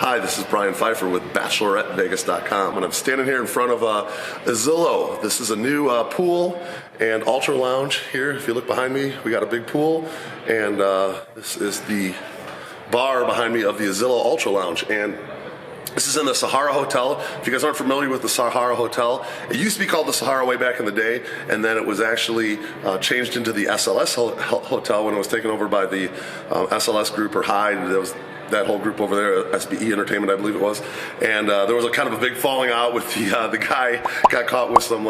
Hi, this is Brian Pfeiffer with BacheloretteVegas.com, and I'm standing here in front of Azilo. This is a new pool and ultra lounge here. If you look behind me, we got a big pool, and this is the bar behind me of the Azilo Ultra Lounge. And this is in the Sahara Hotel. If you guys aren't familiar with the Sahara Hotel, it used to be called the Sahara way back in the day, and then it was actually changed into the SLS Hotel when it was taken over by the SLS group, or Hyde. There was that whole group over there, SBE Entertainment, I believe it was. And there was a kind of a big falling out with the guy got caught with some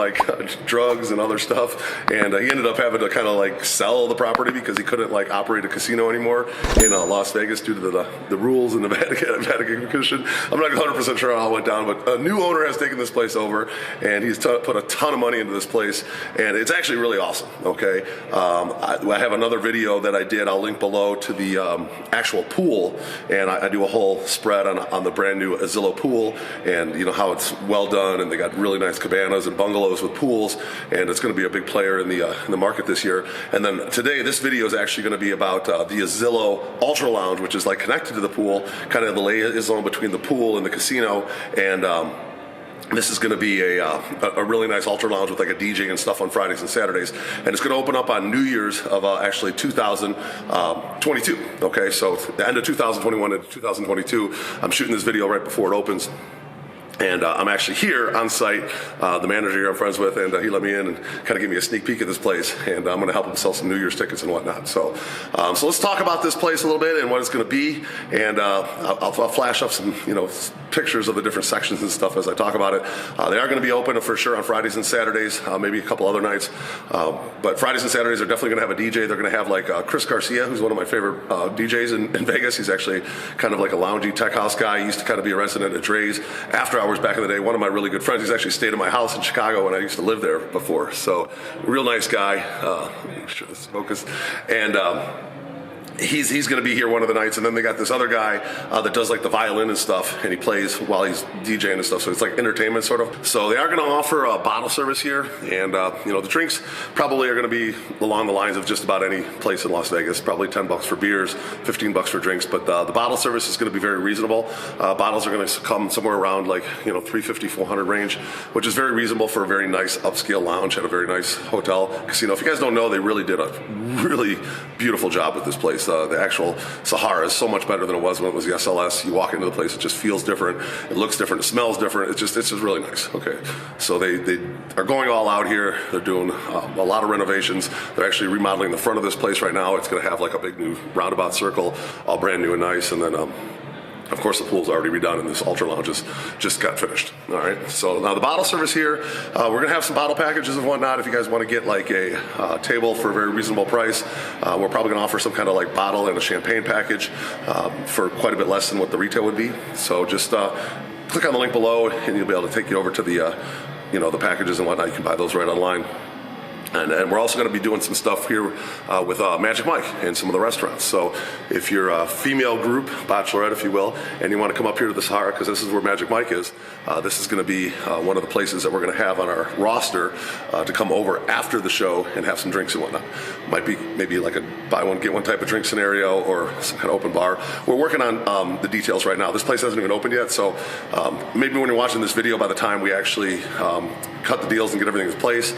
drugs and other stuff, and he ended up having to kind of sell the property because he couldn't operate a casino anymore in Las Vegas due to the rules in the Vatican Commission. I'm not 100% sure how it went down, but a new owner has taken this place over, and he's put a ton of money into this place, and it's actually really awesome. Okay, I have another video that I did. I'll link below to the actual pool. And I do a whole spread on the brand new Azilo pool, and how it's well done, and they got really nice cabanas and bungalows with pools, and it's going to be a big player in the market this year. And then today, this video is actually going to be about the Azilo Ultra Lounge, which is connected to the pool, kind of the liaison between the pool and the casino, and this is going to be a really nice ultra lounge with a DJ and stuff on Fridays and Saturdays, and it's going to open up on New Year's of actually 2022. Okay, so the end of 2021 into 2022. I'm shooting this video right before it opens. And I'm actually here on site. The manager here I'm friends with, and he let me in and kind of gave me a sneak peek at this place. And I'm going to help him sell some New Year's tickets and whatnot. So let's talk about this place a little bit and what it's going to be. And I'll flash up some pictures of the different sections and stuff as I talk about it. They are going to be open for sure on Fridays and Saturdays, maybe a couple other nights. But Fridays and Saturdays are definitely going to have a DJ. They're going to have Chris Garcia, who's one of my favorite DJs in Vegas. He's actually kind of a loungy tech house guy. He used to kind of be a resident at Drai's. After hours back in the day, one of my really good friends, he's actually stayed at my house in Chicago when I used to live there before. So real nice guy. Make sure this is focused. And he's going to be here one of the nights, and then they got this other guy that does the violin and stuff, and he plays while he's DJing and stuff, so it's entertainment sort of. So they are going to offer a bottle service here, and the drinks probably are going to be along the lines of just about any place in Las Vegas, probably $10 for beers, $15 for drinks, but the bottle service is going to be very reasonable. Bottles are going to come somewhere around $350, $400 range, which is very reasonable for a very nice upscale lounge at a very nice hotel casino. If you guys don't know, they really did a really beautiful job with this place. The actual Sahara is so much better than it was when it was the SLS. You walk into the place, it just feels different, it looks different, it smells different. It's just really nice. Okay, so they are going all out here. They're doing a lot of renovations. They're actually remodeling the front of this place right now. It's going to have a big new roundabout circle, all brand new and nice, and then of course, the pool's already redone, and this Ultra Lounge just got finished. All right, so now the bottle service here, we're going to have some bottle packages and whatnot. If you guys want to get a table for a very reasonable price, we're probably going to offer some kind of bottle and a champagne package for quite a bit less than what the retail would be. So just click on the link below, and you'll be able to take you over to the the packages and whatnot. You can buy those right online. And we're also going to be doing some stuff here with Magic Mike and some of the restaurants. So if you're a female group, Bachelorette if you will, and you want to come up here to the Sahara, because this is where Magic Mike is, this is going to be one of the places that we're going to have on our roster to come over after the show and have some drinks and whatnot. Might be maybe a buy one, get one type of drink scenario, or some kind of open bar. We're working on the details right now. This place hasn't even opened yet, so maybe when you're watching this video, by the time we actually cut the deals and get everything in place,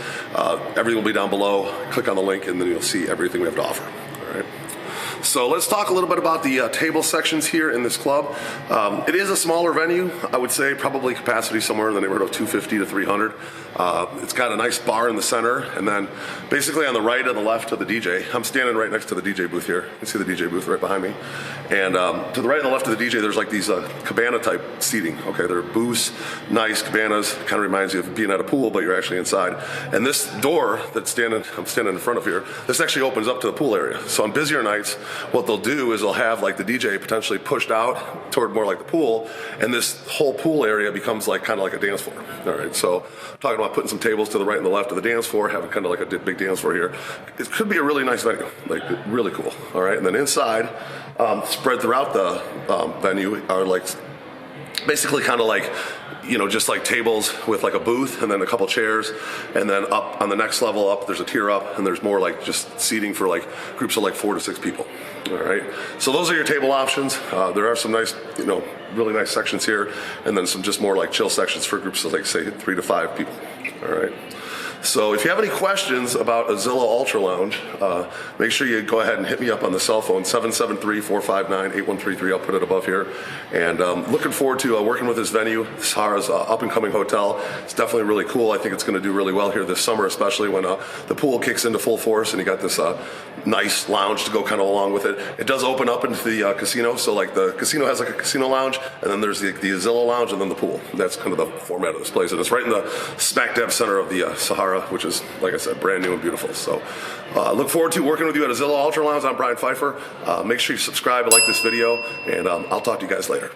everything will be down below. Click on the link, and then you'll see everything we have to offer. All right. So let's talk a little bit about the table sections here in this club. It is a smaller venue. I would say probably capacity somewhere in the neighborhood of 250 to 300. It's got a nice bar in the center, and then basically on the right and the left of the DJ, I'm standing right next to the DJ booth here. You can see the DJ booth right behind me. And to the right and the left of the DJ, there's these cabana type seating. Okay, they're booths, nice cabanas. Kind of reminds you of being at a pool, but you're actually inside. And this door I'm standing in front of here, this actually opens up to the pool area. So on busier nights, what they'll do is they'll have the DJ potentially pushed out toward more the pool, and this whole pool area becomes kind of a dance floor. All right, so talking about putting some tables to the right and the left of the dance floor, having kind of a big dance floor here. It could be a really nice venue, really cool. All right, and then inside, spread throughout the venue are basically kind of like, you know, just like tables with like a booth and then a couple chairs, and then up on the next level up, there's a tier up, and there's more like just seating for like groups of like 4 to 6 people. All right, so those are your table options. There are some nice, you know, really nice sections here, and then some just more like chill sections for groups of like say 3 to 5 people. All right. So if you have any questions about Azilo Ultra Lounge, make sure you go ahead and hit me up on the cell phone, 773-459-8133. I'll put it above here. And looking forward to working with this venue, Sahara's up-and-coming hotel. It's definitely really cool. I think it's going to do really well here this summer, especially when the pool kicks into full force and you got this nice lounge to go kind of along with it. It does open up into the casino, so like the casino has like a casino lounge, and then there's the Azilo Lounge, and then the pool. That's kind of the format of this place, and it's right in the smack dab center of the Sahara, which is, like I said, brand new and beautiful. So look forward to working with you at Azilo Ultra Lounge. I'm Brian Pfeiffer. Make sure you subscribe and like this video, and I'll talk to you guys later.